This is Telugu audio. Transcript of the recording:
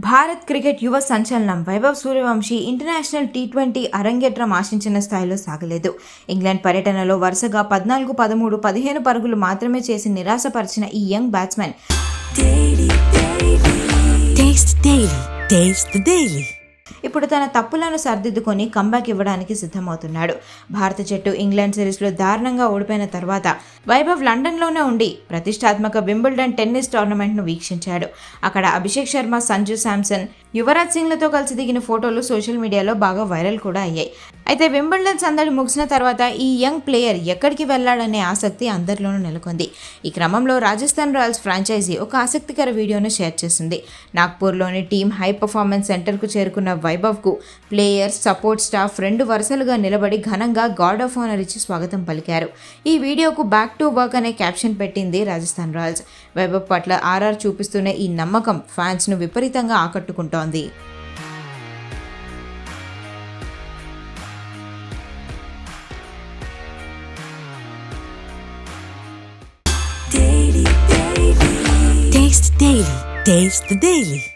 భారత్ క్రికెట్ యువ సంచలనం వైభవ్ సూర్యవంశీ ఇంటర్నేషనల్ టీ20 అరంగేట్రం ఆశించిన స్థాయిలో సాగలేదు. ఇంగ్లాండ్ పర్యటనలో వరుసగా 14, 13, 15 పరుగులు మాత్రమే చేసి నిరాశపరిచిన ఈ యంగ్ బ్యాట్స్మెన్ ఇప్పుడు తన తప్పులను సరిదిద్దుకొని కంబ్యాక్ ఇవ్వడానికి సిద్ధమవుతున్నాడు. భారత జట్టు ఇంగ్లాండ్ సిరీస్లో దారుణంగా ఓడిపోయిన తర్వాత వైభవ్ లండన్లోనే ఉండి ప్రతిష్టాత్మక వింబుల్డన్ టెన్నిస్ టోర్నమెంట్ను వీక్షించాడు. అక్కడ అభిషేక్ శర్మ, సంజు శాంసన్, యువరాజ్ సింగ్లతో కలిసి దిగిన ఫోటోలు సోషల్ మీడియాలో బాగా వైరల్ కూడా అయ్యాయి. అయితే వింబుల్డన్ సందడి ముగిసిన తర్వాత ఈ యంగ్ ప్లేయర్ ఎక్కడికి వెళ్లాడనే ఆసక్తి అందరిలోనూ నెలకొంది. ఈ క్రమంలో రాజస్థాన్ రాయల్స్ ఫ్రాంచైజీ ఒక ఆసక్తికర వీడియోను షేర్ చేసింది. నాగ్పూర్లోని టీమ్ హై పర్ఫార్మెన్స్ సెంటర్కు చేరుకున్న వైభవ్కు ప్లేయర్స్, సపోర్ట్ స్టాఫ్ 2 వరుసలుగా నిలబడి ఘనంగా గార్డ్ ఆఫ్ ఆనర్ ఇచ్చి స్వాగతం పలికారు. ఈ వీడియోకు బ్యాక్ టు వర్క్ అనే క్యాప్షన్ పెట్టింది రాజస్థాన్ రాయల్స్. వైభవ్ పట్ల ఆర్ఆర్ చూపిస్తున్న ఈ నమ్మకం ఫ్యాన్స్ను విపరీతంగా ఆకట్టుకుంటోంది. Taste the Daily.